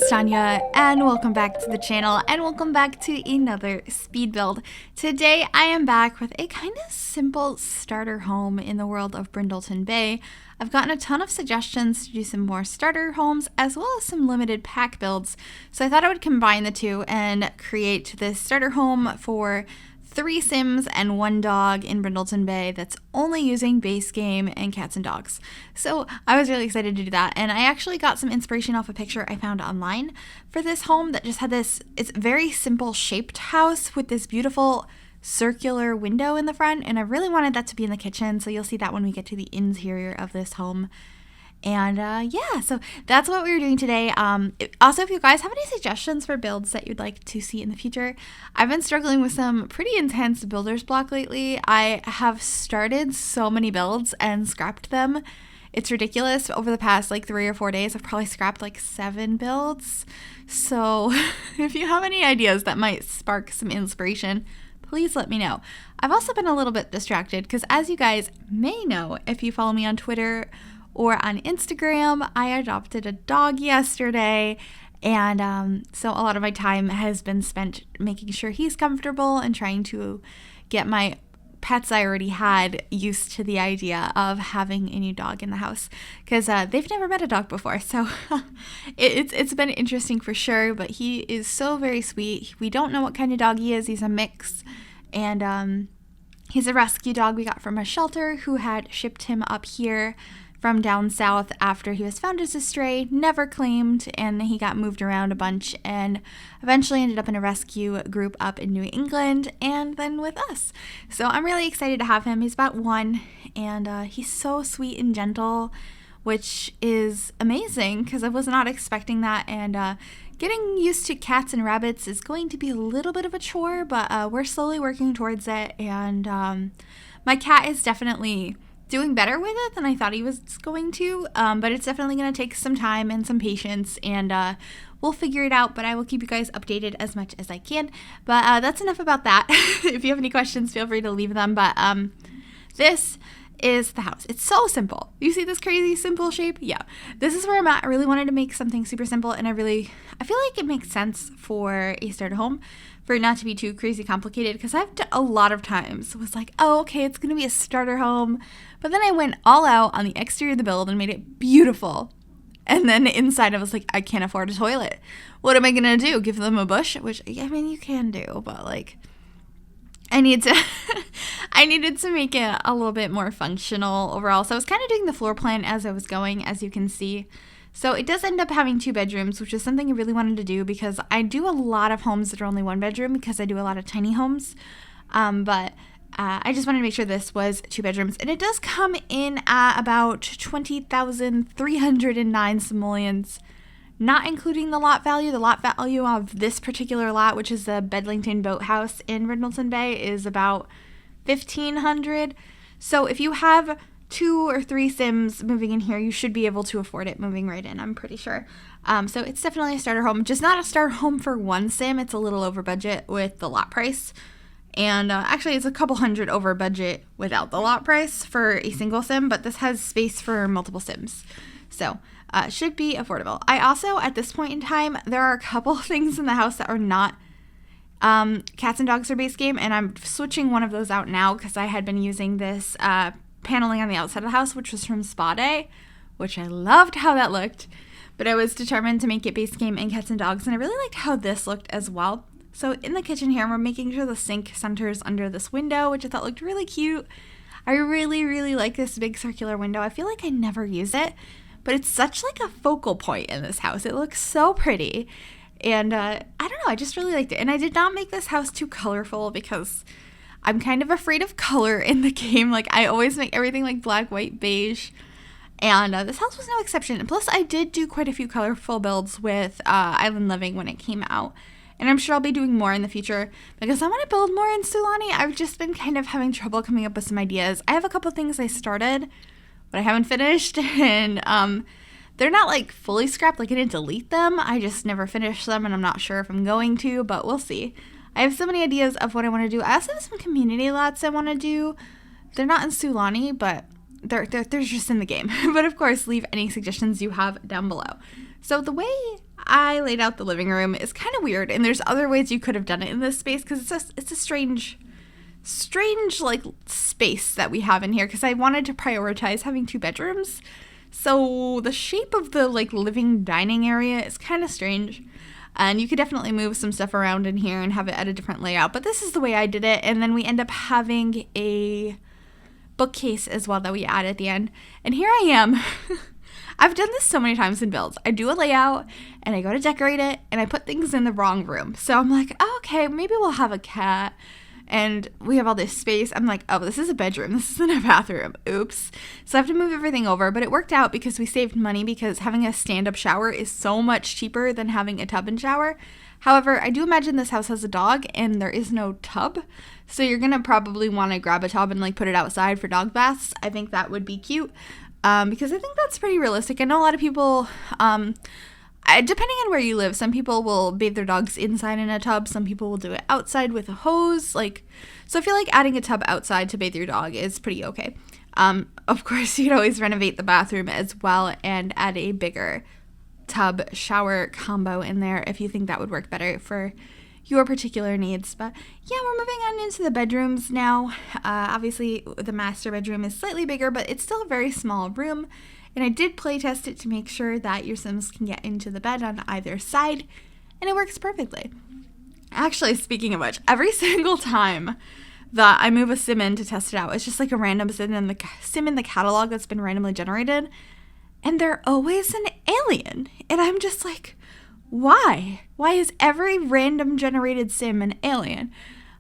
is Tanya, and welcome back to the channel, and welcome back to another speed build. Today I am back with a kind of simple starter home in the world of Brindleton Bay. I've gotten a ton of suggestions to do some more starter homes as well as some limited pack builds, so I thought I would combine the two and create this starter home for 3 Sims and 1 dog in Brindleton Bay that's only using base game and cats and dogs. So I was really excited to do that, and I actually got some inspiration off a picture I found online for this home that just had this, it's very simple shaped house with this beautiful circular window in the front, and I really wanted that to be in the kitchen, so you'll see that when we get to the interior of this home. And yeah, so that's what we were doing today. Also, if you guys have any suggestions for builds that you'd like to see in the future, I've been struggling with some pretty intense builder's block lately. I have started so many builds and scrapped them. It's ridiculous. Over the past like 3 or 4 days, I've probably scrapped like 7 builds. So if you have any ideas that might spark some inspiration, please let me know. I've also been a little bit distracted because, as you guys may know if you follow me on Twitter or on Instagram, I adopted a dog yesterday, and so a lot of my time has been spent making sure he's comfortable and trying to get my pets I already had used to the idea of having a new dog in the house, because they've never met a dog before, so it's been interesting for sure. But he is so very sweet. We don't know what kind of dog he is. He's a mix, and he's a rescue dog we got from a shelter who had shipped him up here from down south after he was found as a stray, never claimed, and he got moved around a bunch and eventually ended up in a rescue group up in New England and then with us. So I'm really excited to have him. He's about 1, and he's so sweet and gentle, which is amazing because I was not expecting that, and getting used to cats and rabbits is going to be a little bit of a chore, but we're slowly working towards it, and my cat is definitely doing better with it than I thought he was going to, but it's definitely going to take some time and some patience, and we'll figure it out, but I will keep you guys updated as much as I can. But that's enough about that. If you have any questions, feel free to leave them, but this is the house. It's so simple. You see this crazy simple shape? Yeah, this is where I'm at. I really wanted to make something super simple, and I feel like it makes sense for a starter home for it not to be too crazy complicated, because I've a lot of times was like, oh, okay, it's gonna be a starter home, but then I went all out on the exterior of the build and made it beautiful, and then inside I was like, I can't afford a toilet. What am I gonna do? Give them a bush? Which, I mean, you can do, but like, I needed to make it a little bit more functional overall. So I was kind of doing the floor plan as I was going, as you can see. So it does end up having 2 bedrooms, which is something I really wanted to do because I do a lot of homes that are only 1 bedroom because I do a lot of tiny homes. But I just wanted to make sure this was 2 bedrooms. And it does come in at about 20,309 simoleons, not including the lot value. The lot value of this particular lot, which is the Bedlington Boathouse in Brindleton Bay, is about 1,500. So if you have 2 or 3 Sims moving in here, you should be able to afford it moving right in, I'm pretty sure. So it's definitely a starter home, just not a starter home for 1 Sim. It's a little over budget with the lot price. And actually, it's a couple hundred over budget without the lot price for a single Sim, but this has space for multiple Sims. So should be affordable. I also, at this point in time, there are a couple things in the house that are not cats and dogs or base game, and I'm switching one of those out now because I had been using this paneling on the outside of the house, which was from Spa Day, which I loved how that looked, but I was determined to make it base game and cats and dogs, and I really liked how this looked as well. So in the kitchen here, we're making sure the sink centers under this window, which I thought looked really cute. I really, really like this big circular window. I feel like I never use it, but it's such like a focal point in this house. It looks so pretty, and I don't know, I just really liked it. And I did not make this house too colorful because I'm kind of afraid of color in the game. Like, I always make everything like black, white, beige, and this house was no exception. And plus, I did do quite a few colorful builds with Island Living when it came out, and I'm sure I'll be doing more in the future because I want to build more in Sulani. I've just been kind of having trouble coming up with some ideas. I have a couple things I started, but I haven't finished, and they're not like fully scrapped. Like, I didn't delete them, I just never finished them, and I'm not sure if I'm going to, but we'll see. I have so many ideas of what I want to do. I also have some community lots I want to do. They're not in Sulani, but they're just in the game. But of course, leave any suggestions you have down below. So the way I laid out the living room. It's kind of weird, and there's other ways you could have done it in this space because it's a strange like space that we have in here because I wanted to prioritize having 2 bedrooms. So the shape of the like living dining area is kind of strange. And you could definitely move some stuff around in here and have it at a different layout. But this is the way I did it. And then we end up having a bookcase as well that we add at the end. And here I am. I've done this so many times in builds. I do a layout and I go to decorate it and I put things in the wrong room. So I'm like, oh, okay, maybe we'll have a cat. And we have all this space. I'm like, oh, this is a bedroom. This isn't a bathroom. Oops. So I have to move everything over. But it worked out because we saved money because having a stand-up shower is so much cheaper than having a tub and shower. However, I do imagine this house has a dog and there is no tub. So you're going to probably want to grab a tub and like put it outside for dog baths. I think that would be cute because I think that's pretty realistic. I know a lot of people... depending on where you live, some people will bathe their dogs inside in a tub. Some people will do it outside with a hose. So I feel like adding a tub outside to bathe your dog is pretty okay. Of course, you could always renovate the bathroom as well and add a bigger tub shower combo in there if you think that would work better for your particular needs. But yeah, we're moving on into the bedrooms now. Obviously, the master bedroom is slightly bigger, but it's still a very small room. And I did play test it to make sure that your Sims can get into the bed on either side, and it works perfectly. Actually, speaking of which, every single time that I move a Sim in to test it out, it's just like a random Sim in the catalog that's been randomly generated, and they're always an alien. And I'm just like, why? Why is every random generated Sim an alien?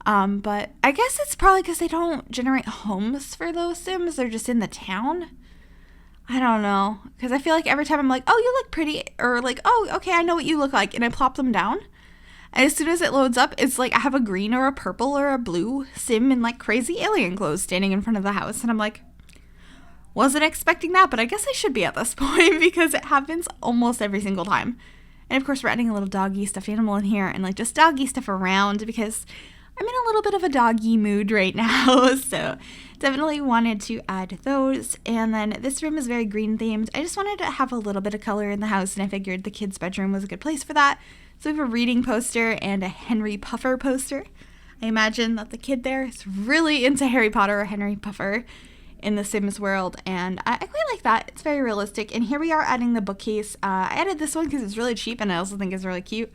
But I guess it's probably because they don't generate homes for those Sims. They're just in the town. I don't know, because I feel like every time I'm like, oh, you look pretty, or like, oh, okay, I know what you look like, and I plop them down, and as soon as it loads up, it's like I have a green or a purple or a blue Sim in like crazy alien clothes standing in front of the house, and I'm like, wasn't expecting that, but I guess I should be at this point, because it happens almost every single time. And of course, we're adding a little doggy stuffed animal in here, and like just doggy stuff around, because I'm in a little bit of a doggy mood right now, so definitely wanted to add those. And then this room is very green themed. I just wanted to have a little bit of color in the house, and I figured the kids' bedroom was a good place for that. So we have a reading poster and a Henry Puffer poster. I imagine that the kid there is really into Harry Potter or Henry Puffer in the Sims world, and I quite like that. It's very realistic. And here we are adding the bookcase. I added this one because it's really cheap, and I also think it's really cute.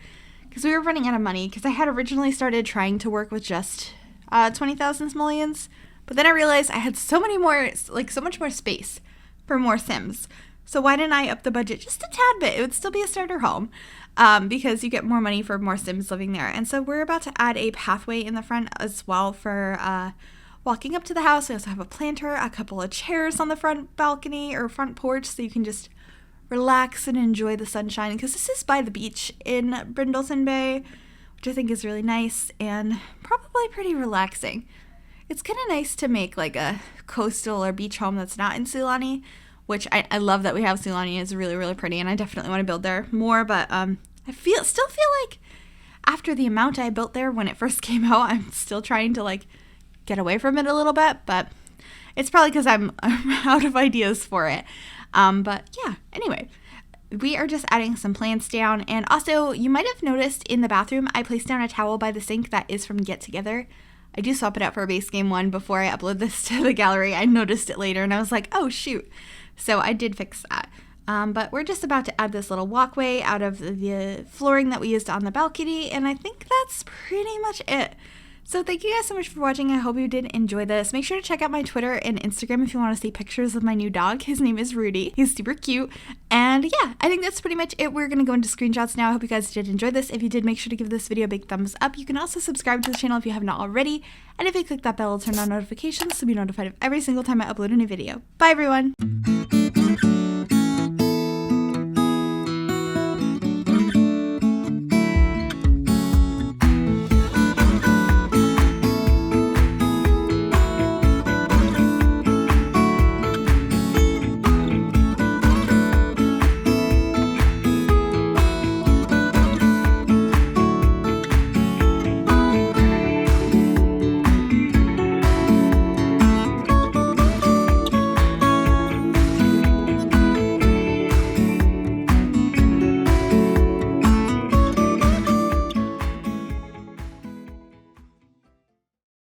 Because we were running out of money, because I had originally started trying to work with just 20,000 simoleons, but then I realized I had so much more space for more Sims. So why didn't I up the budget just a tad bit? It would still be a starter home, because you get more money for more Sims living there. And so we're about to add a pathway in the front as well for walking up to the house. We also have a planter, a couple of chairs on the front balcony or front porch, so you can just relax and enjoy the sunshine, because this is by the beach in Brindleton Bay, which I think is really nice and probably pretty relaxing. It's kind of nice to make like a coastal or beach home that's not in Sulani, which I love that we have. Sulani is really, really pretty, and I definitely want to build there more, but I still feel like after the amount I built there when it first came out, I'm still trying to like get away from it a little bit, but it's probably because I'm out of ideas for it. But yeah, anyway, we are just adding some plants down. And also, you might have noticed in the bathroom, I placed down a towel by the sink that is from Get Together. I do swap it out for a base game one before I upload this to the gallery. I noticed it later and I was like, oh shoot. So I did fix that. But we're just about to add this little walkway out of the flooring that we used on the balcony. And I think that's pretty much it. So thank you guys so much for watching. I hope you did enjoy this. Make sure to check out my Twitter and Instagram if you want to see pictures of my new dog. His name is Rudy. He's super cute. And yeah, I think that's pretty much it. We're going to go into screenshots now. I hope you guys did enjoy this. If you did, make sure to give this video a big thumbs up. You can also subscribe to the channel if you have not already. And if you click that bell, it'll turn on notifications to be notified of every single time I upload a new video. Bye everyone!